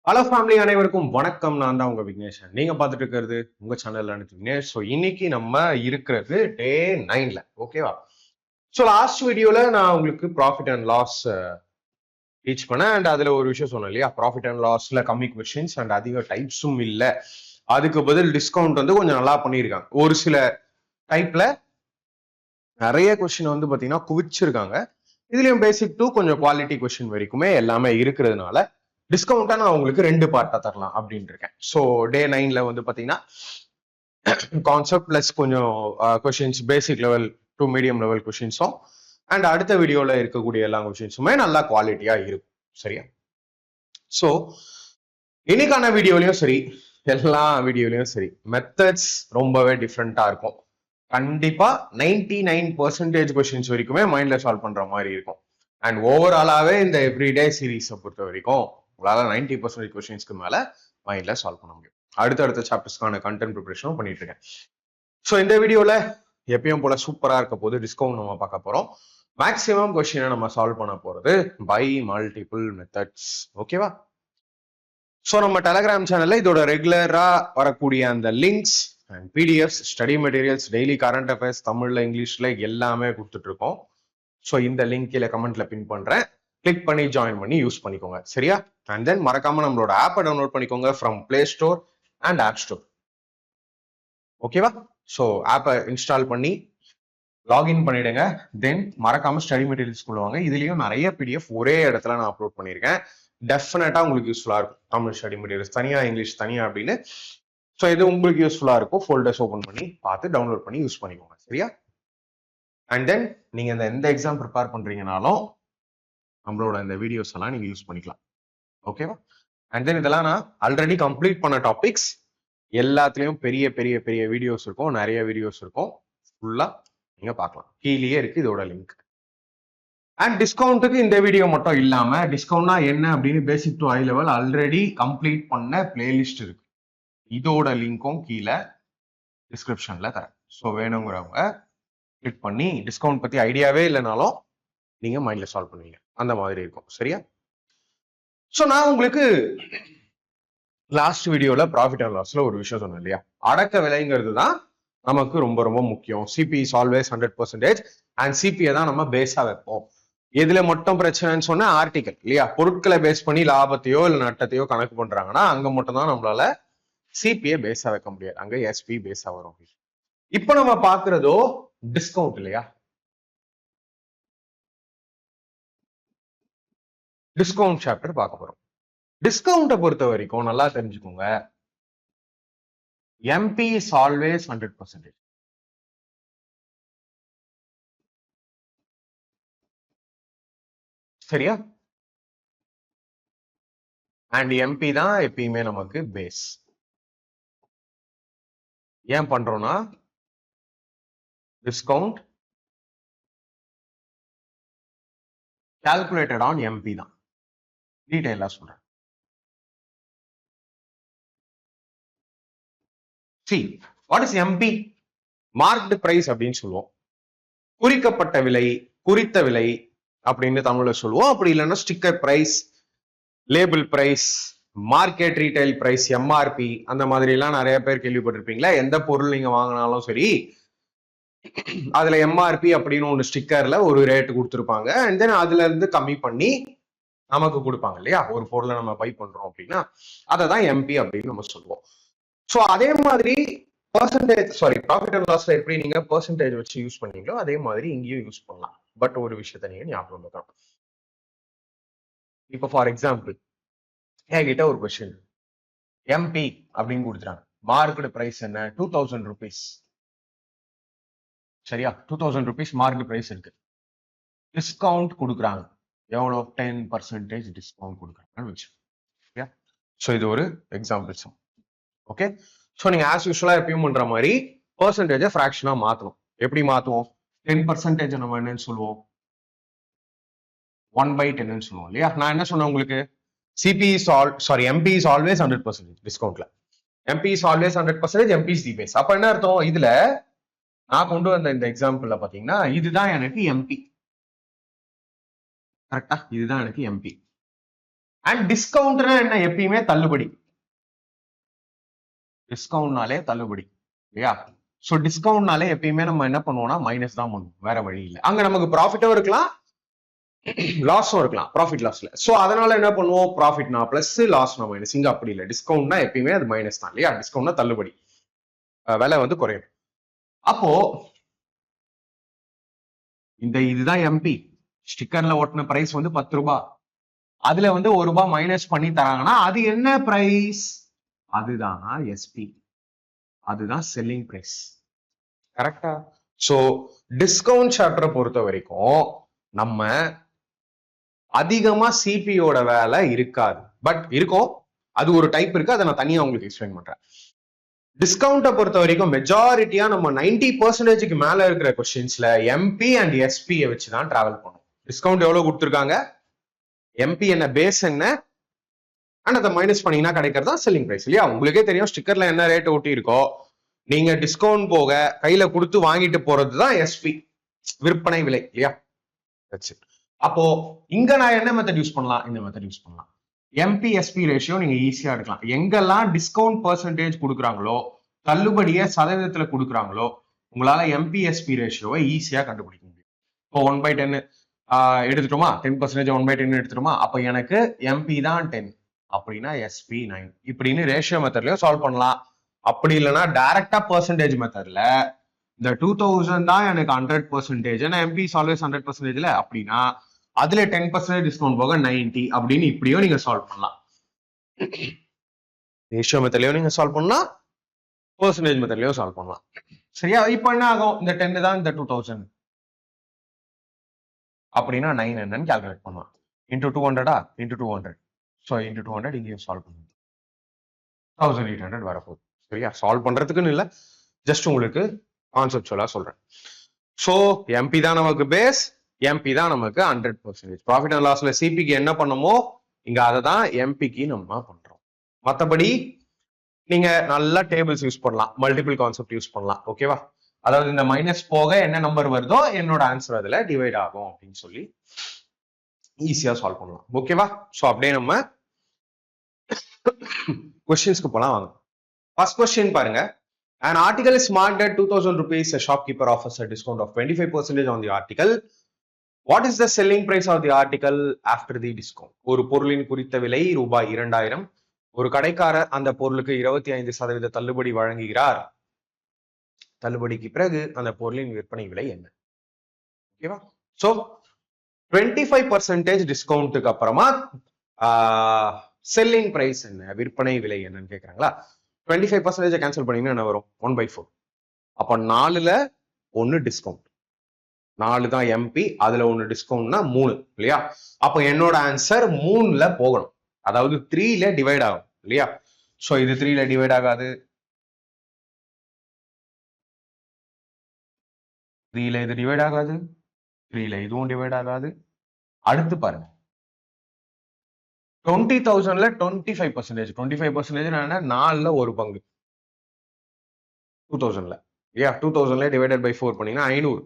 Hello family, அனைவருக்கும் வணக்கம். நான் தான் உங்க விக்னேஷன். நீங்க பார்த்துட்டு இருக்கிறது உங்க சேனல்ல விக்னேஷ். ஸோ இன்னைக்கு நம்ம இருக்கிறது டே 9ல. ஓகேவா? ஸோ லாஸ்ட் வீடியோல நான் உங்களுக்கு ப்ராஃபிட் அண்ட் லாஸ் டீச் பண்ணேன். அண்ட் அதுல ஒரு விஷயம் சொன்னேன் இல்லையா, ப்ராஃபிட் அண்ட் லாஸ்ல கம்மி கொஸ்டின்ஸ் அண்ட் அதிக டைப்ஸும் இல்லை. அதுக்கு பதில் டிஸ்கவுண்ட் வந்து கொஞ்சம் நல்லா பண்ணியிருக்காங்க. ஒரு சில டைப்ல நிறைய கொஸ்டின் வந்து பாத்தீங்கன்னா குவிச்சிருக்காங்க. இதுலயும் பேசிக் டூ கொஞ்சம் குவாலிட்டி கொஸ்டின் வரைக்குமே எல்லாமே இருக்கிறதுனால டிஸ்கவுண்டா நான் உங்களுக்கு 2 பார்ட்டா தரலாம் அப்படின்னு இருக்கேன். ஸோ டே 9ல வந்து பாத்தீங்கன்னா கான்செப்ட் பிளஸ் கொஞ்சம் questions basic level to medium level கொஸ்டின்ஸும் அண்ட் அடுத்த வீடியோல இருக்கக்கூடிய எல்லா கொஸ்டின்ஸுமே நல்லா குவாலிட்டியா இருக்கும். சரியா? ஸோ இன்னைக்கான வீடியோலயும் சரி, எல்லா வீடியோலயும் சரி, மெத்தட்ஸ் ரொம்பவே டிஃப்ரெண்டா இருக்கும். கண்டிப்பா 99% கொஸ்டின்ஸ் வரைக்குமே மைண்ட்ல சால்வ் பண்ற மாதிரி இருக்கும். அண்ட் ஓவராலாவே இந்த எவ்ரிடே சீரீஸை பொறுத்த வரைக்கும் உங்களால 90% கொஸ்டின்ஸ்க்கு மேல மைண்ட்ல சால்வ் பண்ண முடியும். அடுத்த சாப்டர்ஸ்க்கான கண்டென்ட் ப்ரிப்பரேஷனும் பண்ணிட்டு இருக்கேன். ஸோ இந்த வீடியோல எப்பயும் போல சூப்பரா இருக்க போது டிஸ்கவுண்ட் நம்ம பார்க்க போறோம். மேக்சிமம் கொஸ்டினை நம்ம சால்வ் பண்ண போறது பை மல்டிபிள் மெத்தட்ஸ். ஓகேவா? ஸோ நம்ம டெலகிராம் சேனல்ல இதோட ரெகுலரா வரக்கூடிய அந்த links and PDFs, study materials, daily current affairs, தமிழ்ல இங்கிலீஷ்ல எல்லாமே கொடுத்துட்டு இருக்கோம். ஸோ இந்த லிங்க் கீழே கமெண்ட்ல பின் பண்றேன். கிளிக் பண்ணி ஜாயின் பண்ணி யூஸ் பண்ணிக்கோங்க. சரியா? அண்ட் தென் மறக்காம நம்மளோட ஆப்பை டவுன்லோட் பண்ணிக்கோங்க from play store and app store. ஓகேவா? ஸோ ஆப்பை இன்ஸ்டால் பண்ணி லாகின் பண்ணிடுங்க. தென் மறக்காம ஸ்டடி மெட்டீரியல்ஸ் கொள்வாங்க. இதுலயும் நிறைய பிடிஎஃப் ஒரே இடத்துல நான் அப்லோட் பண்ணியிருக்கேன். டெஃபினட்டா உங்களுக்கு யூஸ்ஃபுல்லா இருக்கும். தமிழ் ஸ்டடி மெட்டீரியல்ஸ் தனியா, இங்கிலீஷ் தனியா அப்படின்னு. ஸோ இது உங்களுக்கு யூஸ்ஃபுல்லா இருக்கும். ஃபோல்டர்ஸ் ஓபன் பண்ணி பார்த்து டவுன்லோட் பண்ணி யூஸ் பண்ணிக்கோங்க. சரியா? அண்ட் தென் நீங்க எந்த எக்ஸாம் ப்ரிப்பேர் பண்றீங்கனாலும் நம்மளோட இந்த வீடியோஸ் எல்லாம் நீங்க யூஸ் பண்ணிக்கலாம். ஓகேவா? அண்ட் தென் இதெல்லாம் நான் ஆல்ரெடி கம்ப்ளீட் பண்ண டாபிக்ஸ். எல்லாத்துலயும் பெரிய பெரிய பெரிய வீடியோஸ் இருக்கும், நிறைய வீடியோஸ் இருக்கும். ஃபுல்லா நீங்க பார்க்கலாம். கீழேயே இருக்கு இதோட லிங்க். அண்ட் டிஸ்கவுண்ட்டுக்கு இந்த வீடியோ மட்டும் இல்லாம டிஸ்கவுண்ட்னா என்ன அப்படின்னு basic to high level already complete பண்ண பிளேலிஸ்ட் இருக்கு. இதோட லிங்க்கும் கீழே டிஸ்கிரிப்ஷன்ல தரேன். ஸோ வேணுங்கிறவங்க கிளிக் பண்ணி டிஸ்கவுண்ட் பத்தி ஐடியாவே இல்லைனாலும் நீங்க மைண்ட்ல சால்வ் பண்ணுவீங்க. அந்த மாதிரி இருக்கும். சரியா? ஸோ நான் உங்களுக்கு லாஸ்ட் வீடியோல ப்ராஃபிட் அண்ட் லாஸ்ல ஒரு விஷயம் சொன்னேன் இல்லையா, அடக்க விலைங்கிறது தான் நமக்கு ரொம்ப ரொம்ப முக்கியம். CP is always 100% and CPI தான் நம்ம பேஸா வைப்போம். எதுல மட்டும் பிரச்சனைன்னு சொன்ன ஆர்டிகல் இல்லையா, பொருட்களை பேஸ் பண்ணி லாபத்தையோ இல்லை நட்டத்தையோ கணக்கு பண்றாங்கன்னா அங்க மட்டும் தான் நம்மளால சிபிஐ பேஸா வைக்க முடியாது. அங்க எஸ்பி பேஸா வரும். இப்ப நம்ம பாக்குறதோ டிஸ்கவுண்ட் இல்லையா. டிஸ்கவுண்ட் சாப்டர் பார்க்க போறோம். டிஸ்கவுண்ட்டை பொறுத்த வரைக்கும் நல்லா தெரிஞ்சுக்கோங்க, எம்பி இஸ் ஆல்வேஸ் 100%. சரியா? அண்ட் எம்பி தான் எப்பயுமே நமக்கு பேஸ். ஏன் பண்றோம்னா டிஸ்கவுண்ட் கால்குலேட்டட் ஆன் எம்பி தான். டீடைலா சொல்றேன். See, what is MP? Marked price அப்படின்னு சொல்லுவோம். குறிக்கப்பட்ட விலை, குறித்த விலை அப்படின்னு தமிழ்ல சொல்லுவோம். அப்படி இல்லைன்னா sticker price, label price, market retail price, MRP, அந்த மாதிரி எல்லாம் நிறைய பேர் கேள்விப்பட்டிருப்பீங்களா. எந்த பொருள் நீங்க வாங்கினாலும் சரி, அதுல எம்ஆர்பி அப்படின்னு ஒன்று ஸ்டிக்கர்ல ஒரு ரேட் கொடுத்துருப்பாங்க. அண்ட் தென் அதுல இருந்து கம்மி பண்ணி நமக்கு கொடுப்பாங்க இல்லையா. ஒரு பொருளை நம்ம பை பண்றோம் அப்படின்னா அதை தான் எம்பி அப்படின்னு நம்ம சொல்லுவோம். ஸோ அதே மாதிரி பர்சன்டேஜ், சாரி, ப்ராஃபிட் அண்ட் லாஸ்ல எப்படி நீங்க பர்சன்டேஜ் வச்சு யூஸ் பண்ணீங்களோ அதே மாதிரி இங்கேயும் யூஸ் பண்ணலாம். பட் ஒரு விஷயத்த நீங்க ஞாபகம் வைக்கணும். இப்போ ஃபார் எக்ஸாம்பிள் என்கிட்ட ஒரு கொஸ்டின், எம்பி அப்படின்னு கொடுத்துறாங்க. மார்க்கெட் பிரைஸ் என்ன? 2000 rupees. சரியா? 2000 rupees மார்க்கெட் பிரைஸ் இருக்கு. டிஸ்கவுண்ட் கொடுக்குறாங்க. எவ்வளோ? 10% டிஸ்கவுண்ட் கொடுக்குறாங்கன்னு வச்சு. சரியா? ஸோ இது ஒரு எக்ஸாம்பிள் சம். ஓகே. ஸோ நீங்க ஆஸ் யூஸ்வலா எப்பயும் பண்ற மாதிரி பர்சன்டேஜை ஃபிராக்ஷனா மாத்தணும். எப்படி மாத்துவோம்? 10% நம்ம என்னன்னு சொல்லுவோம்? 1/10 சொல்லுவோம் இல்லையா. நான் என்ன சொன்னேன் உங்களுக்கு? CP is MP is always 100% டிஸ்கவுண்ட்ல. MP is always 100%, MP is the base. அப்ப என்ன அர்த்தம்? இதுல நான் கொண்டு வந்த இந்த எக்ஸாம்பிள்ல பாத்தீங்கன்னா இதுதான் எனக்கு எம்பி. கரெக்டா? இதுதான் எனக்கு எம்பி. அண்ட் டிஸ்கவுண்ட்னா என்ன, எப்பயுமே தள்ளுபடி. டிஸ்கவுண்ட்னாலே தள்ளுபடி இல்லையா? ஸோ டிஸ்கவுண்ட்னாலே எப்பயுமே நம்ம என்ன பண்ணுவோம்னா மைனஸ் தான் பண்ணுவோம், வேற வழி இல்லை. அங்க நமக்கு ப்ராஃபிட்டும் இருக்கலாம், லாஸும் இருக்கலாம், ப்ராஃபிட் லாஸ்ல. ஸோ அதனால என்ன பண்ணுவோம், ப்ராஃபிட்னா பிளஸ், லாஸ்னா மைனஸ். இங்க அப்படி இல்லை, டிஸ்கவுண்ட்னா எப்பயுமே அது மைனஸ் தான் இல்லையா? டிஸ்கவுண்ட்னா தள்ளுபடி, விலை வந்து குறையும். அப்போ இந்த இதுதான் எம்பி, ஸ்டிக்கர்ல ஓட்டின பிரைஸ் வந்து 10 ரூபாய், அதுல வந்து 1 ரூபாய் மைனஸ் பண்ணி தராங்கன்னா அது என்ன பிரைஸ், அதுதான் எஸ்பி, அதுதான் செல்லிங் பிரைஸ். கரெக்டா? சோ டிஸ்கவுண்ட் சாப்டரை பொறுத்த வரைக்கும் நம்ம அதிகமா சிபியோட வேலை இருக்காது, பட் இருக்கும், அது ஒரு டைப் இருக்கு, அதை நான் தனியா உங்களுக்கு எக்ஸ்பிளைன் பண்றேன். டிஸ்கவுண்ட்டை பொறுத்த வரைக்கும் மெஜாரிட்டியா நம்ம 90% மேல இருக்கிற கொஸ்டின்ஸ்ல எம்பி அண்ட் எஸ்பியை வச்சுதான் டிராவல் பண்ணும். டிஸ்கவுண்ட் எவ்வளவு கொடுத்துருக்காங்க, எம்பி என்ன பேஸ் என்ன, அண்ட் அதை மைனஸ் பண்ணீங்கன்னா கிடைக்கிறதா செல்லிங் பிரைஸ் இல்லையா? உங்களுக்கே தெரியும் ஸ்டிக்கர்ல என்ன ரேட் ஒட்டி இருக்கோ, நீங்க டிஸ்கவுண்ட் போக கையில கொடுத்து வாங்கிட்டு போறதுதான் எஸ்பி, விற்பனை விலை இல்லையா? அப்போ இங்க நான் என்ன மெத்தட் யூஸ் பண்ணலாம், இந்த மெத்தட் யூஸ் பண்ணலாம். எம்பி எஸ்பி ரேஷியோ நீங்க ஈஸியா எடுக்கலாம். எங்கெல்லாம் டிஸ்கவுண்ட் பெர்சன்டேஜ் கொடுக்குறாங்களோ, தள்ளுபடியை சதவீதத்துல கொடுக்குறாங்களோ, உங்களால எம்பி எஸ்பி ரேஷியோவை ஈஸியா கண்டுபிடிக்க முடியும். இப்போ 1/10 எடுத்துட்டோமா, 10% 1/10 எடுத்துட்டோமா, அப்ப எனக்கு எம்பி தான் 10 அப்படின்னா எஸ்பி 9 இப்படின்னு ரேஷியோ மெத்தட்லயும் சால்வ் பண்ணலாம். அப்படி இல்லைன்னா டைரக்டா பெர்சன்டேஜ் மெத்தட்ல இந்த 2000 தான் எனக்கு 100%, எம்பி ஆல்வேஸ் 100%, அப்படின்னா அதுல 10% டிஸ்கவுண்ட் போக 90 அப்படின்னு இப்படியும் நீங்க சால்வ் பண்ணலாம். ரேஷியோ மெத்தட்லயும் நீங்க சால்வ் பண்ணலாம், பெர்சன்டேஜ் மெத்தட்லயும் சால்வ் பண்ணலாம். சரியா? இப்போ என்ன ஆகும், இந்த 10 தான் இந்த 2000 அப்படின்னா 9 என்னன்னு கால்குலேட் பண்ணலாம். இன்டூ 200 இன்டூ 200, ஸோ இன்டூ 200 இங்கேயும் சால்வ் பண்ணுங்க, 1800 வரப்போகுது. சரியா? சால்வ் பண்றதுக்குன்னு இல்லை, ஜஸ்ட் உங்களுக்கு கான்செப்டுவலா சொல்றேன். ஸோ எம்பி தான் நமக்கு பேஸ், எம்பி தான் நமக்கு 100%. ப்ராஃபிட் அண்ட் லாஸ்ல சிபிக்கு என்ன பண்ணமோ இங்க அதை தான் எம்பிக்கு நம்ம பண்றோம். மற்றபடி நீங்க நல்லா டேபிள்ஸ் யூஸ் பண்ணலாம், மல்டிபிள் கான்செப்ட் யூஸ் பண்ணலாம். ஓகேவா? அதாவது இந்த மைனஸ் போக என்ன நம்பர் வருதோ என்னோட ஆன்சர் அதுல டிவைட் ஆகும் அப்படின்னு சொல்லி ஈஸியா சால்வ் பண்ணலாம். ஓகேவா? ஸோ அப்படியே நம்ம கொஸ்டின்ஸ்க்கு போலாம் வாங்க. ஃபர்ஸ்ட் கொஸ்டின் பாருங்க. An article is marked at 2000 rupees. A shopkeeper offers a discount of 25% on the article. What is the selling price of the article after the discount? ஒரு பொருளின் குறித்த விலை ரூபாய் 2000. ஒரு கடைக்காரர் அந்த பொருளுக்கு 25% தள்ளுபடி வழங்குகிறார். தள்ளுபடிக்கு பிறகு அந்த பொருளின் விற்பனை விலை என்ன? ஓகேவா? சோ 25% டிஸ்கவுண்ட்டுக்கு அப்புறமா செல்லிங் பிரைஸ் என்ன, விற்பனை விலை என்னன்னு கேட்கறாங்களா? 25% கேன்சல் பண்ணீங்கன்னா என்ன வரும், 1/4. அப்ப 4ல 1 டிஸ்கவுண்ட், 4 தான் எம்பி, அதுல 1 டிஸ்கவுண்ட்னா 3 இல்லையா? அப்ப என்னோட ஆன்சர் 3ல போகணும், அதாவது 3ல டிவைட் ஆகும் இல்லையா? சோ இது 3ல டிவைட் ஆகாது, 3ல இது டிவைட் ஆகாது, 3ல இதுவும் டிவைட் ஆகாது. அடுத்து பாருங்க, 20,000ல 25%, 25% 4ல 1 பங்கு 2000ல இல்லையா? 2000ல டிவைடட் பை 4 பண்ணீங்கன்னா 500.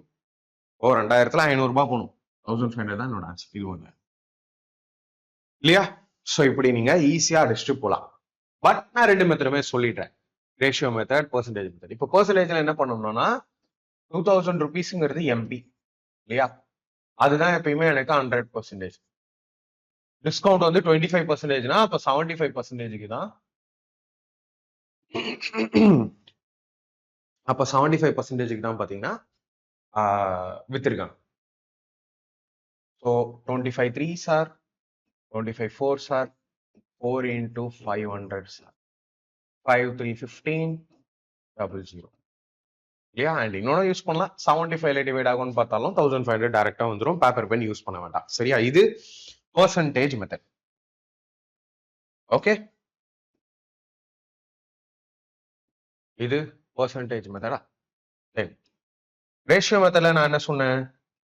2000ல 500 ரூபாய் போகணும், 1500 தான் என்னோட ஆன்சர். இது ஒண்ணு இல்லையா? சோ இப்படி நீங்க ஈஸியா அடிச்சுட்டு போலாம். பட் நான் 2 மெத்தடுமே சொல்லிட்டேன், ரேஷியோ மெத்தட், பெர்சன்டேஜ் மெத்தட். இப்போ பெர்சன்டேஜ்ல என்ன பண்ணணும்னா 2000 ருபீஸ்ங்கிறது எம்பி இல்லையா? அதுதான் எப்பயுமே எனக்கு 100%. டிஸ்கவுண்ட் வந்து 25%னா அப்ப 75%க்கு தான், அப்ப 75%க்கு தான் பாத்தீங்கன்னா வித்திருக்காங்க. So 25 3s are 25 4s are 4 into 500 sir 5 3 15 00 இல்லையா? அண்ட் இன்னொன்னு யூஸ் பண்ணலாம், 75ல டிவைட் ஆகும்னு பார்த்தாலும் 1500 டைரக்டா வந்துடும், பேப்பர் பென் யூஸ் பண்ண வேண்டாம். சரியா? இது percentage method. ஓகே, இது percentage மெத்தடா? ரேஷியோ மெத்தட்ல நான் என்ன சொன்னேன்,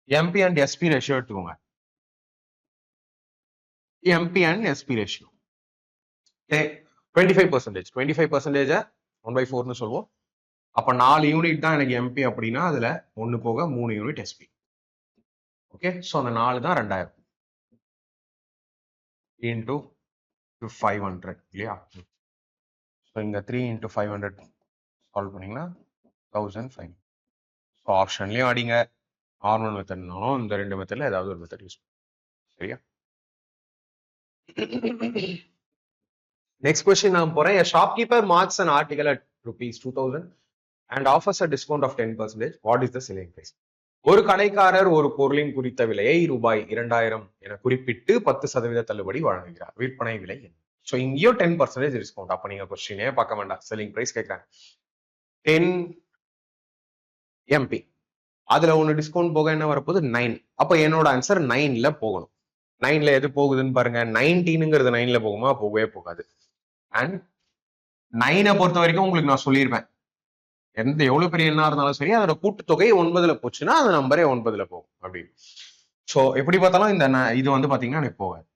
எம்பி அண்ட் எஸ்பி ரேஷியோ எடுத்துக்கோங்க. எம்பி அண்ட் எஸ்பி ரேஷியோ 25%, 25% 1/4ன்னு சொல்லுவோம். அப்ப 4 யூனிட் தான் எனக்கு எம்பி அப்படின்னா அதுல 1 போக 3 யூனிட் எஸ்பி. ஓகே, சோ அந்த 4 தான் 2000 இன்டூ to 500 இல்லையா? ஸோ இந்த 3 into 500 சால்வ் பண்ணீங்கன்னா 1500. ஸோ ஆப்ஷன்லையும் அடிங்க, நார்மல் மெத்தட்னாலும் இந்த ரெண்டு மெத்தட்ல ஏதாவது ஒரு மெத்தட் யூஸ் சரியா? நெக்ஸ்ட் கொஸ்டின் நான் போறேன். A shopkeeper marks an article at rupees 2000 and offers a discount of 10%. What is the selling price? ஒரு கடைக்காரர் ஒரு பொருளின் குறித்த விலையை ரூபாய் 2000 என குறிப்பிட்டு 10% தள்ளுபடி வழங்குகிறார். விற்பனை விலை என்ன? ஸோ இங்கேயும் 10% டிஸ்கவுண்ட். அப்ப நீங்க கொஸ்டினே பார்க்க வேண்டாம், செல்லிங் பிரைஸ் கேட்கறாங்க. 10 MP, அதுல ஒண்ணு டிஸ்கவுண்ட் போக என்ன வரப்போகுது 9. அப்ப என்னோட ஆன்சர் 9ல போகணும். 9ல எது போகுதுன்னு பாருங்க. 19ங்கிறது 9ல போகுமா? போகவே போகாது. அண்ட் 9 பொறுத்த வரைக்கும் உங்களுக்கு நான் சொல்லியிருப்பேன், எவ்வளவு பெரிய எண்ணா இருந்தாலும் சரி, அதோட கூட்டுத்தொகை 9ல போச்சுன்னா அந்த நம்பரே 9ல போகும் அப்படின்னு. ஸோ எப்படி பார்த்தாலும் இந்த இது வந்து பாத்தீங்கன்னா எனக்கு போகாது.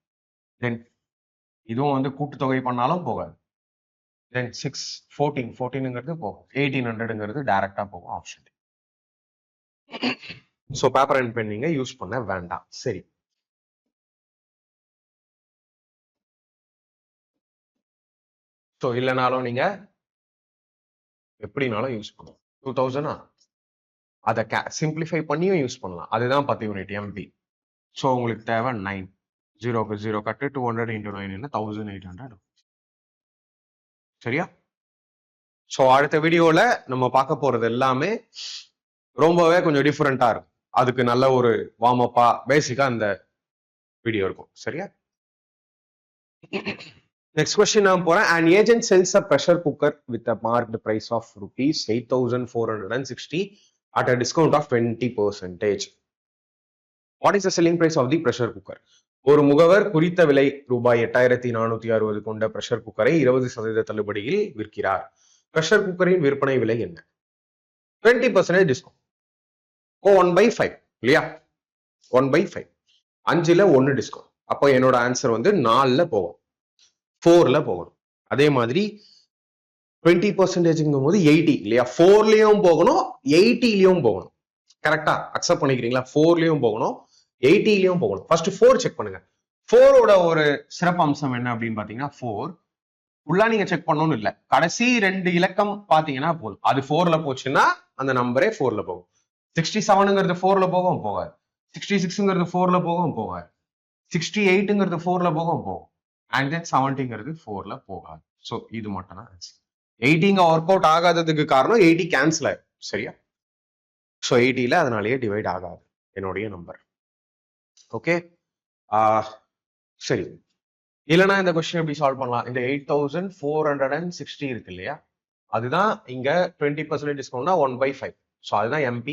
தென் இதுவும் வந்து கூட்டுத்தொகை பண்ணாலும் போகாது. தென் 6 14ங்கிறது போகும். 1800ங்கிறது டைரக்டா போகும் option. So paper and pen நீங்க யூஸ் பண்ண வேண்டாம். சரி, ஸோ இல்லைனாலும் நீங்க எப்படினாலும் யூஸ் பண்ணலாம். 2000 அதை சிம்பிளிஃபை பண்ணியும் யூஸ் பண்ணலாம். அதுதான் 10 யூனிட் MP. ஸோ உங்களுக்கு தேவை 9. 0க்கு 0 கட்டு 200 into 9 என்ன 1800. சரியா? ஸோ அடுத்த வீடியோல நம்ம பார்க்க போறது எல்லாமே ரொம்பவே கொஞ்சம் டிஃப்ரெண்டா இருக்கும். அதுக்கு நல்ல ஒரு வார்ம் அப்பா பேசிக்கா அந்த வீடியோ இருக்கும். சரியா? நெக்ஸ்ட் கொஸ்டின் நான் போறேன். An agent sells a pressure cooker with a marked price of rupees 8460 at a discount of 20%. What is the selling price of the pressure cooker? ஒரு முகவர் குறித்த விலை ரூபாய் 8460 கொண்ட பிரஷர் குக்கரை 20% தள்ளுபடியில் விற்கிறார். பிரஷர் குக்கரின் விற்பனை விலை என்ன? 20% டிஸ்கவுண்ட். 1/5 இல்லையா? 1/5. 5ல 1 டிஸ்கவுண்ட். அப்போ என்னோட ஆன்சர் வந்து 4ல போகும், 4ல போகணும். அதே மாதிரி 20%ங்கும் போது 80 இல்லையா? 4லயும் போகணும், 80லயும் போகணும். கரெக்டா அக்செப்ட் பண்ணிக்கிறீங்களா? 4லயும் போகணும், 80லயும் போகணும். ஃபர்ஸ்ட் 4 செக் பண்ணுங்க. 4ஓட ஒரு சிறப்பு அம்சம் என்ன அப்படின்னு பாத்தீங்கன்னா, 4 ஃபுல்லா நீங்க செக் பண்ணணும்னு இல்ல, கடைசி 2 இலக்கம் பாத்தீங்கன்னா போதும். அது 4ல போச்சுன்னா அந்த நம்பரே 4ல போகும். 67ங்கிறது 4ல போகும், போகாது. 66ங்கிறது 4ல போகும், போகாது. 68ங்கிறது 4ல போகும், போகும். அண்ட் தென் 70ங்கிறது 4ல போகாது. ஸோ இது மட்டும் தான் ஆன்சர். 80 ஒர்க் அவுட் ஆகாததுக்கு காரணம் 80 கேன்சல் ஆகும். சரியா? ஸோ 80ல அதனாலேயே டிவைட் ஆகாது என்னுடைய நம்பர். ஓகே, சரி. இல்லைன்னா இந்த கொஸ்டின் எப்படி சால்வ் பண்ணலாம்? இந்த 8460 இருக்கு இல்லையா, அதுதான் இங்க 20% டிஸ்கவுண்ட்னா 1/5. ஸோ அதுதான் MP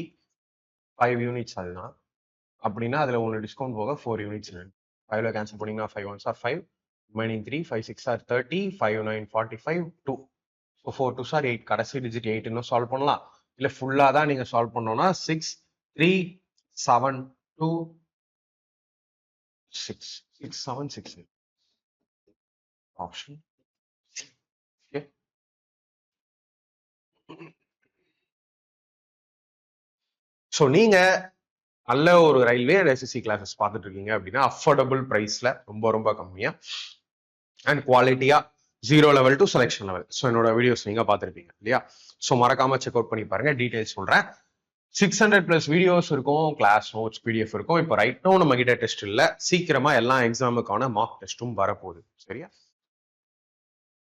5 யூனிட்ஸ். அதுதான் அப்படின்னா அதுல 1 டிஸ்கவுண்ட் போக 4 யூனிட்ஸ். 5ல கேன்சல் பண்ணீங்கன்னா 5 1s are 5, remaining 3, 5 6 are 30, 5 9 45, 2. So 4 2s are 8. கடைசி டிஜிட் 8 இன்னும் சால்வ் பண்ணலாம். இல்ல ஃபுல்லா தான் நீங்க சால்வ் பண்ணோம்னா 6 3 7 2 6 6 7 6 ஆப்ஷன். ஓகே, ஸோ நீங்க நல்ல ஒரு ரயில்வே அண்ட் SSC கிளாஸஸ் பார்த்துட்டு இருக்கீங்க அப்படின்னா அஃபோர்டபுள் பிரைஸ்ல ரொம்ப ரொம்ப கம்மியா அண்ட் குவாலிட்டியா 0 level to selection level. So என்னோட வீடியோஸ் நீங்க பார்த்துருப்பீங்க இல்லையா? ஸோ மறக்காம செக் அவுட் பண்ணி பாருங்க. டீடைல்ஸ் சொல்றேன். 600+ வீடியோஸ் இருக்கும், கிளாஸ் நோட்ஸ் PDF இருக்கும். இப்போ ரைட் நோ நம்ம கிட்ட டெஸ்ட் இல்ல, சீக்கிரமா எல்லா எக்ஸாமுக்கான மார்க் டெஸ்ட்டும் வரப்போகுது. சரியா?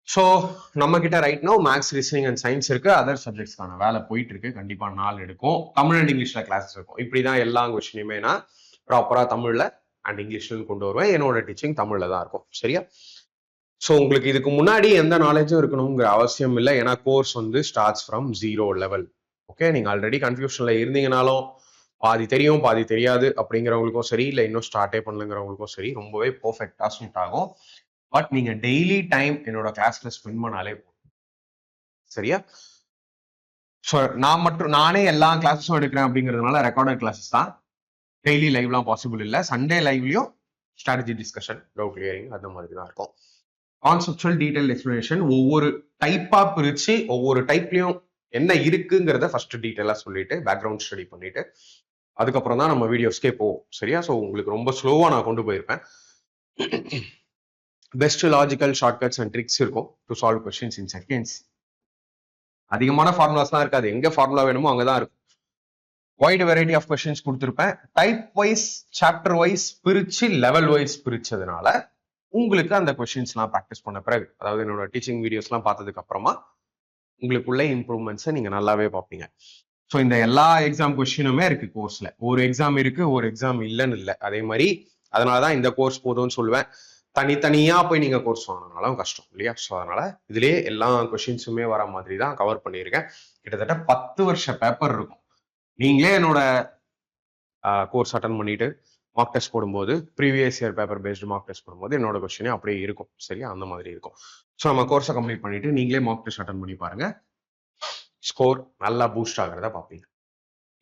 ஸோ நம்ம கிட்ட right no maths, reasoning and science இருக்கு. அதர் சப்ஜெக்ட்ஸ்க்கான வேலை போயிட்டு இருக்கு. கண்டிப்பா நாள் எடுக்கும். தமிழ் அண்ட் இங்கிலீஷ்ல கிளாஸஸ் இருக்கும். இப்படிதான் எல்லா கொஸ்டினுமே நான் ப்ராப்பரா தமிழ்ல அண்ட் இங்கிலீஷ்ல கொண்டு வருவேன். என்னோட டீச்சிங் தமிழ்ல தான் இருக்கும். சரியா? ஸோ உங்களுக்கு இதுக்கு முன்னாடி எந்த நாலேஜும் இருக்கணுங்கிற அவசியம் இல்லை. ஏன்னா கோர்ஸ் வந்து ஸ்டார்ட்ஸ் ஃப்ரம் 0 லெவல். ஓகே, நீங்க ஆல்ரெடி கன்ஃபியூஷன்ல இருந்தீங்கனாலும், பாதி தெரியும் பாதி தெரியாது அப்படிங்கிறவங்களுக்கும் சரி, இல்லை இன்னும் ஸ்டார்டே பண்ணலங்கிறவங்களுக்கும் சரி, ரொம்பவே பர்ஃபெக்டா சூட் ஆகும். பட் நீங்க டெய்லி டைம் என்னோட கிளாஸ்ல ஸ்பெண்ட் பண்ணாலே போதும். சரியா? ஸோ நானே எல்லா கிளாஸஸும் எடுக்கிறேன் அப்படிங்கிறதுனால ரெக்கார்டட் கிளாஸஸ் தான். டெய்லி லைவ்லாம் பாசிபிள் இல்லை. சண்டே லைவ்லயும் ஸ்ட்ராட்டஜி டிஸ்கஷன், டவுட் கிளியரிங் அந்த மாதிரி தான் இருக்கும். கான்செப்சுவல் டீடைல் எக்ஸ்பிளனேஷன் ஒவ்வொரு டைப்பா பிரிச்சு ஒவ்வொரு டைப்லயும் என்ன இருக்குங்கிறத ஃபர்ஸ்ட் டீடைலா சொல்லிட்டு பேக்ரவுண்ட் ஸ்டடி பண்ணிட்டு அதுக்கப்புறம் தான் நம்ம வீடியோஸ்க்கே போவோம். சரியா? ஸோ உங்களுக்கு ரொம்ப ஸ்லோவா நான் கொண்டு போயிருப்பேன். Best logical shortcuts and tricks இருக்கும் to solve questions in seconds. அதிகமான ஃபார்முலாஸ்லாம் இருக்காது, எங்க ஃபார்முலா வேணுமோ அங்கதான் இருக்கும். வைட் வெரைட்டி ஆஃப் கொஸ்டின்ஸ் கொடுத்துருப்பேன். டைப் வைஸ், சாப்டர் வைஸ் பிரிச்சு, லெவல் வைஸ் பிரிச்சதுனால உங்களுக்கு அந்த கொஸ்டின்ஸ்லாம் ப்ராக்டிஸ் பண்ண பிறகு, அதாவது என்னோட டீச்சிங் வீடியோஸ்லாம் பார்த்ததுக்கு அப்புறமா உங்களுக்குள்ள இம்ப்ரூவ்மெண்ட்ஸை நீங்க நல்லாவே பார்ப்பீங்க. ஸோ இந்த எல்லா எக்ஸாம் கொஸ்டினுமே இருக்கு கோர்ஸ்ல. ஒரு எக்ஸாம் இருக்கு, ஒரு எக்ஸாம் இல்லைன்னு இல்லை. அதே மாதிரி அதனாலதான் இந்த கோர்ஸ் போதும்னு சொல்லுவேன். தனித்தனியா போய் நீங்க கோர்ஸ் வாங்கினாலும் கஷ்டம் இல்லையா? ஸோ அதனால இதுலயே எல்லா கொஸ்டின்ஸுமே வர மாதிரி தான் கவர் பண்ணியிருக்கேன். கிட்டத்தட்ட 10 வருஷ பேப்பர் இருக்கும். நீங்களே என்னோட கோர்ஸ் அட்டன் பண்ணிட்டு மார்க் டெஸ்ட் போடும்போது, previous year paper based mark test போடும்போது என்னோட கொஸ்டினே அப்படியே இருக்கும். சரியா? அந்த மாதிரி இருக்கும். ஸோ நம்ம கோர்ஸை கம்ப்ளீட் பண்ணிட்டு நீங்களே மார்க் டெஸ்ட் அட்டன் பண்ணி பாருங்க. ஸ்கோர் நல்லா பூஸ்ட் ஆகிறத பார்ப்பீங்க.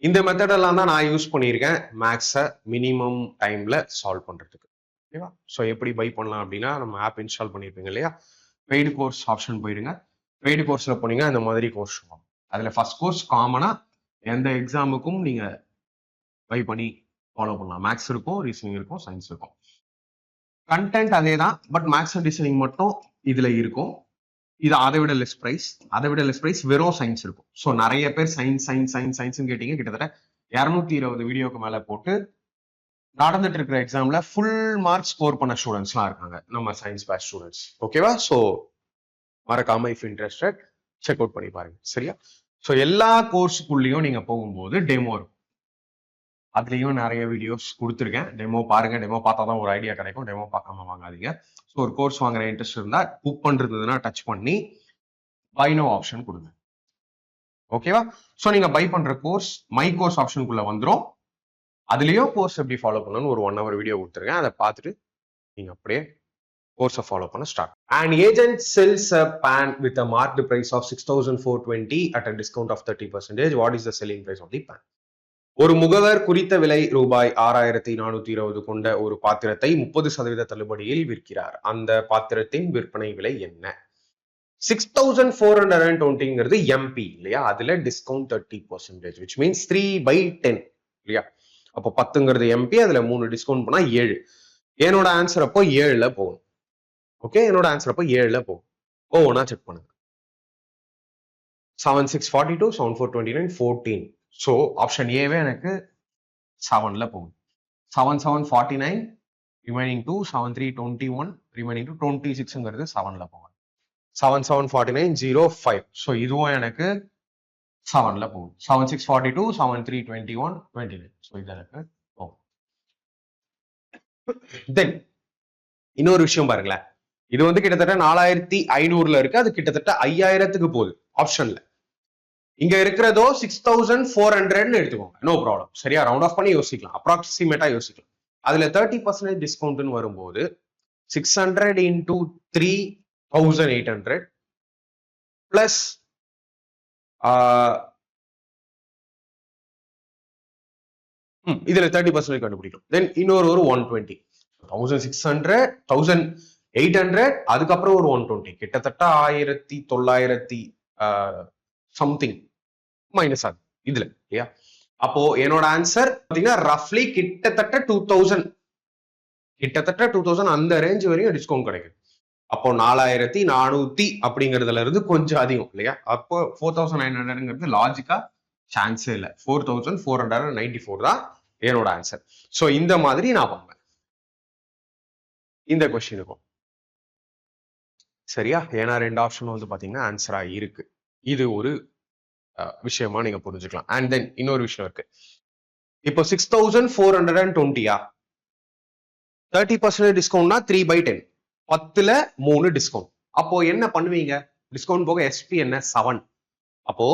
இந்த மெத்தடெல்லாம் தான் நான் யூஸ் பண்ணியிருக்கேன் மேக்ஸை மினிமம் டைம்ல சால்வ் பண்றதுக்கு. ஓகேவா? ஸோ எப்படி பை பண்ணலாம் அப்படின்னா, நம்ம ஆப் இன்ஸ்டால் பண்ணியிருப்பீங்க இல்லையா? பெய்டு கோர்ஸ் ஆப்ஷன் போயிடுங்க. பெய்டு கோர்ஸ்ல போனீங்கன்னா இந்த மாதிரி கோர்ஸ் இருக்கும். அதுல ஃபர்ஸ்ட் கோர்ஸ் காமனா எந்த எக்ஸாமுக்கும் நீங்க பை பண்ணி ஃபாலோ பண்ணலாம். மேக்ஸ் இருக்கும், ரீசனிங் இருக்கும், சயின்ஸ் இருக்கும். கண்டென்ட் அதே தான், பட் மேக்ஸ் அண்ட் ரீசனிங் மட்டும் இதுல இருக்கும். இது அதை விட லெஸ் பிரைஸ், வெறும் சயின்ஸ் இருக்கும். ஸோ நிறைய பேர் சயின்ஸ் கேட்டீங்க. கிட்டத்தட்ட 220 வீடியோக்கு மேல போட்டு நடந்துட்டு இருக்கிற எக்ஸாம்ல ஃபுல் மார்க் ஸ்கோர் பண்ண ஸ்டூடெண்ட்ஸ்லாம் இருக்காங்க, நம்ம சயின்ஸ் பேட்ச் ஸ்டூடெண்ட்ஸ். ஓகேவா? ஸோ மறக்காம இஃப் இன்ட்ரெஸ்டட் செக் அவுட் பண்ணி பாருங்க. சரியா? ஸோ எல்லா கோர்ஸுக்குள்ளேயும் நீங்க போகும்போது டெமோ இருக்கும். அதுலயும் நிறைய வீடியோஸ் கொடுத்துருக்கேன். டெமோ பாருங்க. டெமோ பார்த்தா தான் ஒரு ஐடியா கிடைக்கும். டெமோ பார்க்காம வாங்காதீங்க. ஸோ ஒரு கோர்ஸ் வாங்குற இன்ட்ரெஸ்ட் இருந்தா, புக் பண்றதுன்னா டச் பண்ணி பை நோ ஆப்ஷன் கொடுங்க. ஓகேவா? ஸோ நீங்க பை பண்ற கோர்ஸ் மை கோர்ஸ் ஆப்ஷனுக்குள்ள வந்துடும். அதுலயும் கோர்ஸ் எப்படி ஃபாலோ பண்ணணும்னு ஒரு 1 hour வீடியோ கொடுத்துருக்கேன். அதை பார்த்துட்டு நீங்க அப்படியே கோர்ஸை ஃபாலோ பண்ண start. An agent sells a pan with a marked price of 6,420 at a discount of 30%. What is the selling price of the pan? ஒரு முகவர் குறித்த விலை ரூபாய் 6,420 கொண்ட ஒரு பாத்திரத்தை 30% தள்ளுபடியில் விற்கிறார். அந்த பாத்திரத்தின் விற்பனை விலை என்ன? 6,420ங்கிறது எம்பி இல்லையா? அதுல டிஸ்கவுண்ட் 30%, which means 3/10 இல்லையா? அப்போ 10ங்கிறது எம்பி, அதுல 3 டிஸ்கவுண்ட் பண்ணா 7. என்னோட ஆன்சர் அப்போ 7ல போகும். ஓகே, என்னோட ஆன்சர் அப்போ 7ல போகும். ஓனா செக் பண்ணுங்க. 7,642, 7,429, 14. ஸோ ஆப்ஷன் ஏவே எனக்கு 7ல போகும். 7,749 ரிமைனிங் டு 7,321 ரிமைனிங் டு 26ங்கிறது 7ல போகும். 7,749, 05. ஸோ இதுவும் எனக்கு 7ல போகும். 7,642, 7,321, 29. ஸோ இது எனக்கு போகும். தென் இன்னொரு விஷயம் பாருங்களேன். இது வந்து கிட்டத்தட்ட 4,500ல இருக்கு. அது கிட்டத்தட்ட 5,000க்கு போகுது ஆப்ஷன்ல. இங்க இருக்கிறதோ 6,400ன்னு எடுத்துக்கோங்க. No problem. சரியா? ரவுண்ட் ஆஃப் பண்ணி யோசிக்கலாம், அப்ராக்சிமேட்டா யோசிக்கலாம். அதுல 30% டிஸ்கவுண்ட்னு வரும்போது 600 into 3,800 பிளஸ் இதுல 30% கண்டுபிடிக்கும். தென் இன்னொரு 120, 1,600, 1,800, அதுக்கப்புறம் ஒரு 120, கிட்டத்தட்ட 1,900 சம்திங் மைனஸ் ஆகுது இதுல இல்லையா? அப்போ என்னோட ஆன்சர் பாத்தீங்கன்னா ரஃப்லி கிட்டத்தட்ட 2,000 அந்த ரேஞ்ச் வரையும் டிஸ்கவுண்ட் கிடைக்கும். அப்போ 4,400 அப்படிங்கிறதுல இருந்து கொஞ்சம் அதிகம் இல்லையா? அப்போ 4,900ங்கிறது லாஜிக்கா சான்ஸே இல்லை. 4,494 தான் என்னோட ஆன்சர். ஸோ இந்த மாதிரி நான் பண்ணுவேன் இந்த கொஸ்டினுக்கும். சரியா? ஏன்னா 2 ஆப்ஷன் வந்து பாத்தீங்கன்னா ஆன்சரா இருக்கு. இது ஒரு விஷயமா நீங்க புரிஞ்சுக்கலாம். அண்ட் தென் இன்னொரு விஷயம் இருக்கு. இப்போ 6,420 30% டிஸ்கவுண்ட்னா 3/10, 10ல 3 டிஸ்கவுண்ட். அப்போ என்ன பண்ணுவீங்க? டிஸ்கவுண்ட் போக எஸ்பி என்ன? 7. அப்போ